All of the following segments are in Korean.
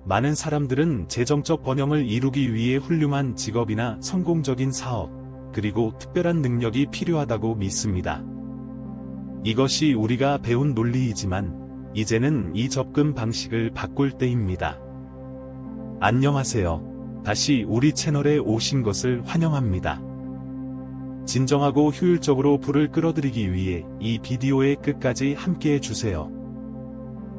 많은 사람들은 재정적 번영을 이루기 위해 훌륭한 직업이나 성공적인 사업, 그리고 특별한 능력이 필요하다고 믿습니다. 이것이 우리가 배운 논리이지만, 이제는 이 접근 방식을 바꿀 때입니다. 안녕하세요. 다시 우리 채널에 오신 것을 환영합니다. 진정하고 효율적으로 불을 끌어들이기 위해 이 비디오의 끝까지 함께해 주세요.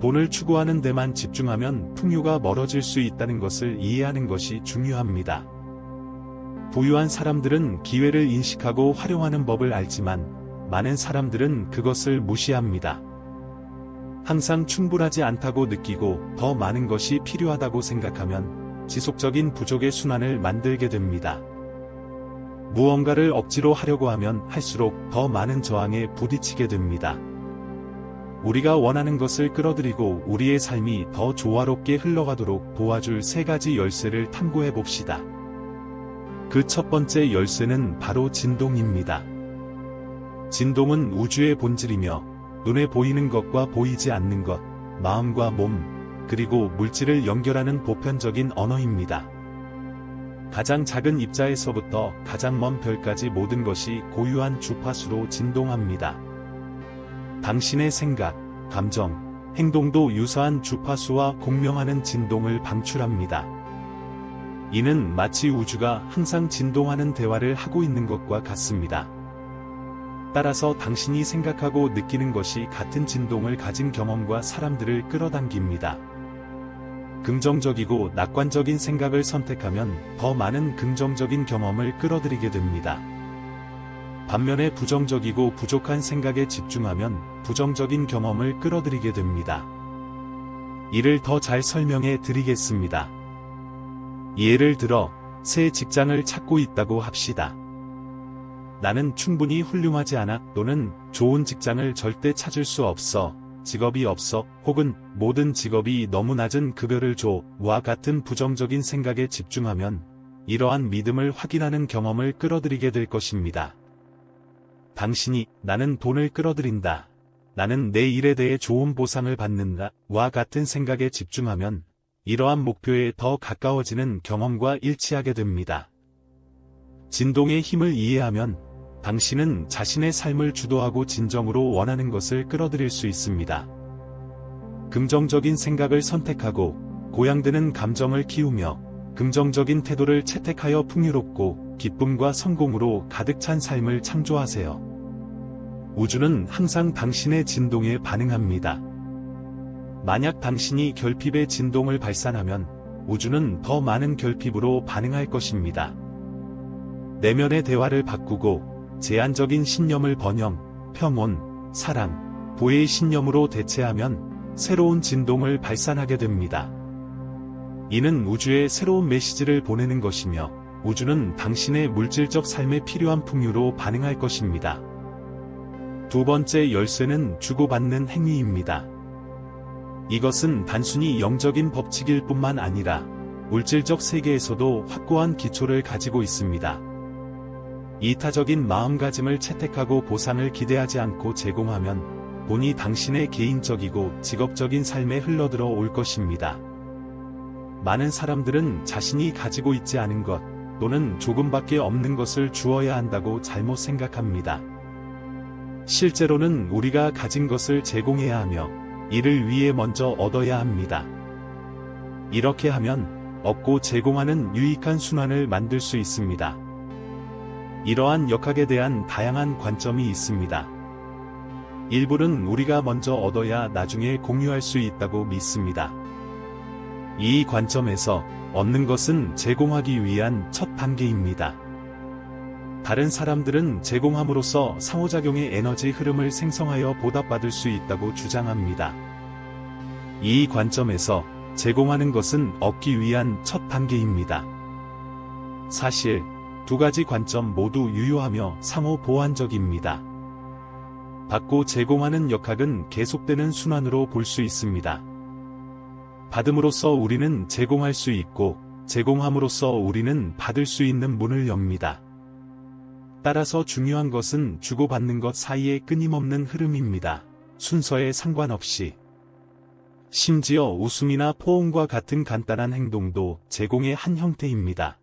돈을 추구하는 데만 집중하면 풍요가 멀어질 수 있다는 것을 이해하는 것이 중요합니다. 부유한 사람들은 기회를 인식하고 활용하는 법을 알지만 많은 사람들은 그것을 무시합니다. 항상 충분하지 않다고 느끼고 더 많은 것이 필요하다고 생각하면 지속적인 부족의 순환을 만들게 됩니다. 무언가를 억지로 하려고 하면 할수록 더 많은 저항에 부딪히게 됩니다. 우리가 원하는 것을 끌어들이고 우리의 삶이 더 조화롭게 흘러가도록 도와줄 3가지 열쇠를 탐구해 봅시다. 그 첫 번째 열쇠는 바로 진동입니다. 진동은 우주의 본질이며 눈에 보이는 것과 보이지 않는 것, 마음과 몸, 그리고 물질을 연결하는 보편적인 언어입니다. 가장 작은 입자에서부터 가장 먼 별까지 모든 것이 고유한 주파수로 진동합니다. 당신의 생각, 감정, 행동도 유사한 주파수와 공명하는 진동을 방출합니다. 이는 마치 우주가 항상 진동하는 대화를 하고 있는 것과 같습니다. 따라서 당신이 생각하고 느끼는 것이 같은 진동을 가진 경험과 사람들을 끌어당깁니다. 긍정적이고 낙관적인 생각을 선택하면 더 많은 긍정적인 경험을 끌어들이게 됩니다. 반면에 부정적이고 부족한 생각에 집중하면 부정적인 경험을 끌어들이게 됩니다. 이를 더 잘 설명해 드리겠습니다. 예를 들어, 새 직장을 찾고 있다고 합시다. 나는 충분히 훌륭하지 않아 또는 좋은 직장을 절대 찾을 수 없어, 직업이 없어, 혹은 모든 직업이 너무 낮은 급여를 줘와 같은 부정적인 생각에 집중하면 이러한 믿음을 확인하는 경험을 끌어들이게 될 것입니다. 당신이 나는 돈을 끌어들인다, 나는 내 일에 대해 좋은 보상을 받는다와 같은 생각에 집중하면 이러한 목표에 더 가까워지는 경험과 일치하게 됩니다. 진동의 힘을 이해하면 당신은 자신의 삶을 주도하고 진정으로 원하는 것을 끌어들일 수 있습니다. 긍정적인 생각을 선택하고 고양되는 감정을 키우며 긍정적인 태도를 채택하여 풍요롭고 기쁨과 성공으로 가득 찬 삶을 창조하세요. 우주는 항상 당신의 진동에 반응합니다. 만약 당신이 결핍의 진동을 발산하면 우주는 더 많은 결핍으로 반응할 것입니다. 내면의 대화를 바꾸고 제한적인 신념을 번영, 평온, 사랑, 보혜의 신념으로 대체하면 새로운 진동을 발산하게 됩니다. 이는 우주에 새로운 메시지를 보내는 것이며 우주는 당신의 물질적 삶에 필요한 풍요로 반응할 것입니다. 두 번째 열쇠는 주고받는 행위입니다. 이것은 단순히 영적인 법칙일 뿐만 아니라 물질적 세계에서도 확고한 기초를 가지고 있습니다. 이타적인 마음가짐을 채택하고 보상을 기대하지 않고 제공하면 돈이 당신의 개인적이고 직업적인 삶에 흘러들어 올 것입니다. 많은 사람들은 자신이 가지고 있지 않은 것 또는 조금밖에 없는 것을 주어야 한다고 잘못 생각합니다. 실제로는 우리가 가진 것을 제공해야 하며 이를 위해 먼저 얻어야 합니다. 이렇게 하면 얻고 제공하는 유익한 순환을 만들 수 있습니다. 이러한 역학에 대한 다양한 관점이 있습니다. 일부는 우리가 먼저 얻어야 나중에 공유할 수 있다고 믿습니다. 이 관점에서 얻는 것은 제공하기 위한 첫 단계입니다. 다른 사람들은 제공함으로써 상호작용의 에너지 흐름을 생성하여 보답받을 수 있다고 주장합니다. 이 관점에서 제공하는 것은 얻기 위한 첫 단계입니다. 사실, 2가지 관점 모두 유효하며 상호 보완적입니다. 받고 제공하는 역학은 계속되는 순환으로 볼 수 있습니다. 받음으로써 우리는 제공할 수 있고, 제공함으로써 우리는 받을 수 있는 문을 엽니다. 따라서 중요한 것은 주고받는 것 사이의 끊임없는 흐름입니다. 순서에 상관없이. 심지어 웃음이나 포옹과 같은 간단한 행동도 제공의 한 형태입니다.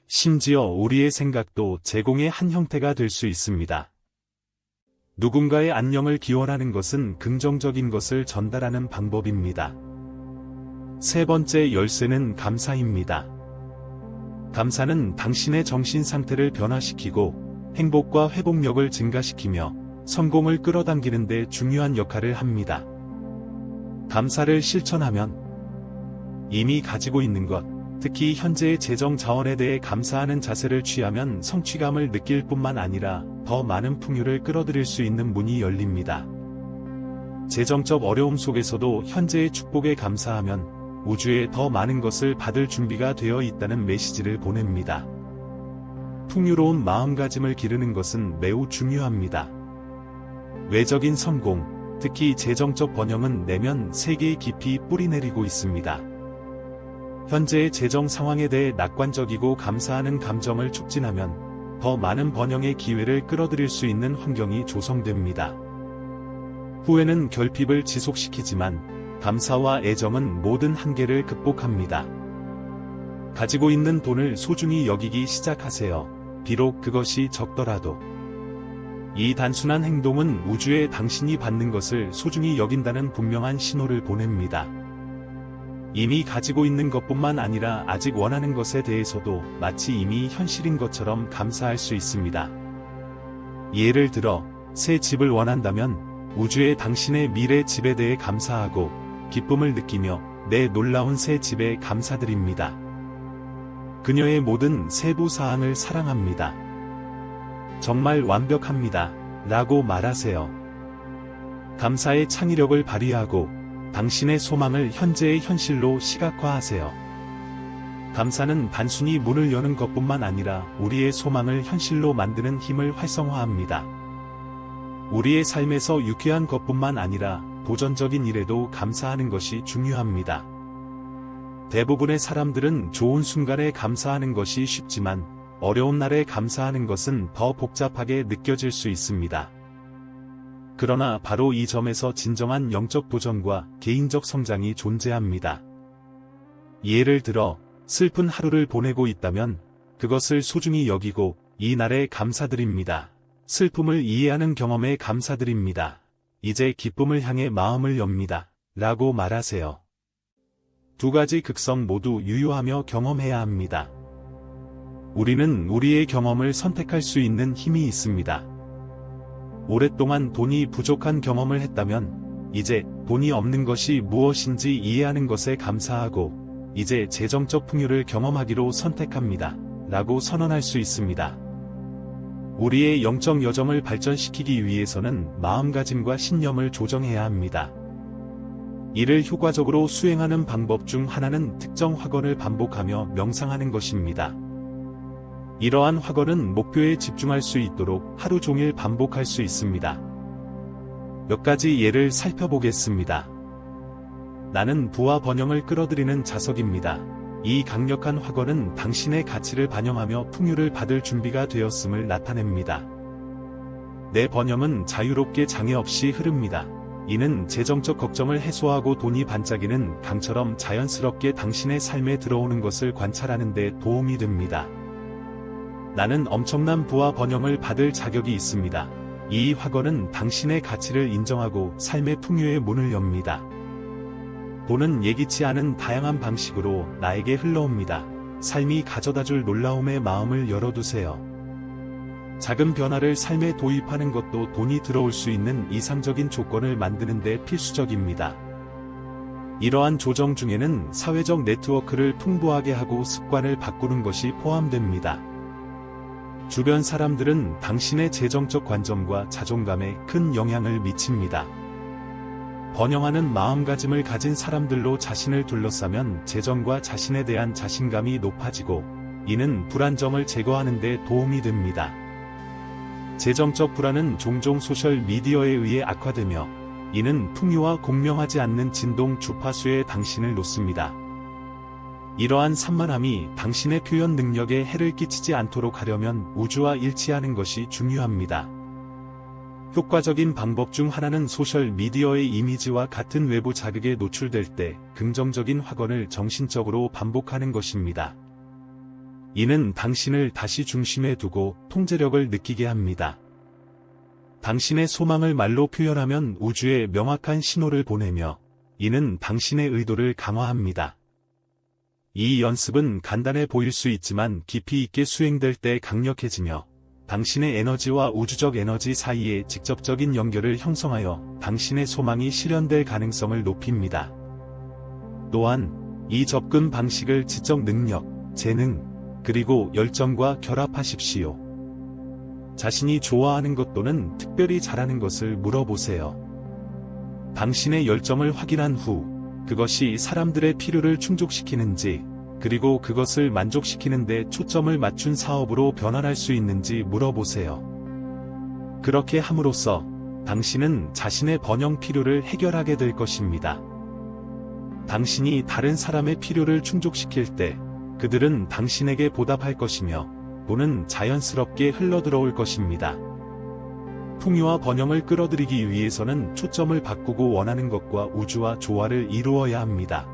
심지어 우리의 생각도 제공의 한 형태가 될 수 있습니다. 누군가의 안녕을 기원하는 것은 긍정적인 것을 전달하는 방법입니다. 세 번째 열쇠는 감사입니다. 감사는 당신의 정신 상태를 변화시키고 행복과 회복력을 증가시키며 성공을 끌어당기는 데 중요한 역할을 합니다. 감사를 실천하면 이미 가지고 있는 것, 특히 현재의 재정 자원에 대해 감사하는 자세를 취하면 성취감을 느낄 뿐만 아니라 더 많은 풍요를 끌어들일 수 있는 문이 열립니다. 재정적 어려움 속에서도 현재의 축복에 감사하면 우주에 더 많은 것을 받을 준비가 되어 있다는 메시지를 보냅니다. 풍요로운 마음가짐을 기르는 것은 매우 중요합니다. 외적인 성공, 특히 재정적 번영은 내면 세계에 깊이 뿌리내리고 있습니다. 현재의 재정 상황에 대해 낙관적이고 감사하는 감정을 촉진하면 더 많은 번영의 기회를 끌어들일 수 있는 환경이 조성됩니다. 후회는 결핍을 지속시키지만 감사와 애정은 모든 한계를 극복합니다. 가지고 있는 돈을 소중히 여기기 시작하세요. 비록 그것이 적더라도. 이 단순한 행동은 우주에 당신이 받는 것을 소중히 여긴다는 분명한 신호를 보냅니다. 이미 가지고 있는 것뿐만 아니라 아직 원하는 것에 대해서도 마치 이미 현실인 것처럼 감사할 수 있습니다. 예를 들어, 새 집을 원한다면 우주에 당신의 미래 집에 대해 감사하고 기쁨을 느끼며 내 놀라운 새 집에 감사드립니다. 그녀의 모든 세부 사항을 사랑합니다. 정말 완벽합니다. 라고 말하세요. 감사의 창의력을 발휘하고 당신의 소망을 현재의 현실로 시각화하세요. 감사는 단순히 문을 여는 것뿐만 아니라 우리의 소망을 현실로 만드는 힘을 활성화합니다. 우리의 삶에서 유쾌한 것뿐만 아니라 도전적인 일에도 감사하는 것이 중요합니다. 대부분의 사람들은 좋은 순간에 감사하는 것이 쉽지만 어려운 날에 감사하는 것은 더 복잡하게 느껴질 수 있습니다. 그러나 바로 이 점에서 진정한 영적 도전과 개인적 성장이 존재합니다. 예를 들어, 슬픈 하루를 보내고 있다면 그것을 소중히 여기고 이 날에 감사드립니다. 슬픔을 이해하는 경험에 감사드립니다. 이제 기쁨을 향해 마음을 엽니다. 라고 말하세요. 두 가지 극성 모두 유효하며 경험해야 합니다. 우리는 우리의 경험을 선택할 수 있는 힘이 있습니다. 오랫동안 돈이 부족한 경험을 했다면 이제 돈이 없는 것이 무엇인지 이해하는 것에 감사하고 이제 재정적 풍요를 경험하기로 선택합니다. 라고 선언할 수 있습니다. 우리의 영적 여정을 발전시키기 위해서는 마음가짐과 신념을 조정해야 합니다. 이를 효과적으로 수행하는 방법 중 하나는 특정 확언을 반복하며 명상하는 것입니다. 이러한 확언은 목표에 집중할 수 있도록 하루 종일 반복할 수 있습니다. 몇 가지 예를 살펴보겠습니다. 나는 부와 번영을 끌어들이는 자석입니다. 이 강력한 확언은 당신의 가치를 반영하며 풍요를 받을 준비가 되었음을 나타냅니다. 내 번영은 자유롭게 장애 없이 흐릅니다. 이는 재정적 걱정을 해소하고 돈이 반짝이는 강처럼 자연스럽게 당신의 삶에 들어오는 것을 관찰하는 데 도움이 됩니다. 나는 엄청난 부와 번영을 받을 자격이 있습니다. 이 확언은 당신의 가치를 인정하고 삶의 풍요의 문을 엽니다. 돈은 예기치 않은 다양한 방식으로 나에게 흘러옵니다. 삶이 가져다줄 놀라움에 마음을 열어두세요. 작은 변화를 삶에 도입하는 것도 돈이 들어올 수 있는 이상적인 조건을 만드는 데 필수적입니다. 이러한 조정 중에는 사회적 네트워크를 풍부하게 하고 습관을 바꾸는 것이 포함됩니다. 주변 사람들은 당신의 재정적 관점과 자존감에 큰 영향을 미칩니다. 번영하는 마음가짐을 가진 사람들로 자신을 둘러싸면 재정과 자신에 대한 자신감이 높아지고 이는 불안정을 제거하는 데 도움이 됩니다. 재정적 불안은 종종 소셜미디어에 의해 악화되며 이는 풍요와 공명하지 않는 진동 주파수에 당신을 놓습니다. 이러한 산만함이 당신의 표현 능력에 해를 끼치지 않도록 하려면 우주와 일치하는 것이 중요합니다. 효과적인 방법 중 하나는 소셜미디어의 이미지와 같은 외부 자극에 노출될 때 긍정적인 확언을 정신적으로 반복하는 것입니다. 이는 당신을 다시 중심에 두고 통제력을 느끼게 합니다. 당신의 소망을 말로 표현하면 우주에 명확한 신호를 보내며 이는 당신의 의도를 강화합니다. 이 연습은 간단해 보일 수 있지만 깊이 있게 수행될 때 강력해지며 당신의 에너지와 우주적 에너지 사이에 직접적인 연결을 형성하여 당신의 소망이 실현될 가능성을 높입니다. 또한 이 접근 방식을 지적 능력, 재능, 그리고 열정과 결합하십시오. 자신이 좋아하는 것 또는 특별히 잘하는 것을 물어보세요. 당신의 열정을 확인한 후 그것이 사람들의 필요를 충족시키는지 그리고 그것을 만족시키는 데 초점을 맞춘 사업으로 변환할 수 있는지 물어보세요. 그렇게 함으로써 당신은 자신의 번영 필요를 해결하게 될 것입니다. 당신이 다른 사람의 필요를 충족시킬 때 그들은 당신에게 보답할 것이며 돈은 자연스럽게 흘러들어올 것입니다. 풍요와 번영을 끌어들이기 위해서는 초점을 바꾸고 원하는 것과 우주와 조화를 이루어야 합니다.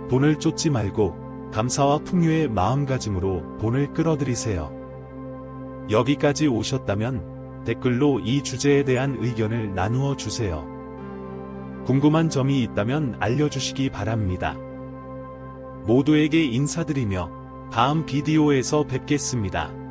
돈을 쫓지 말고 감사와 풍요의 마음가짐으로 돈을 끌어들이세요. 여기까지 오셨다면 댓글로 이 주제에 대한 의견을 나누어 주세요. 궁금한 점이 있다면 알려주시기 바랍니다. 모두에게 인사드리며 다음 비디오에서 뵙겠습니다.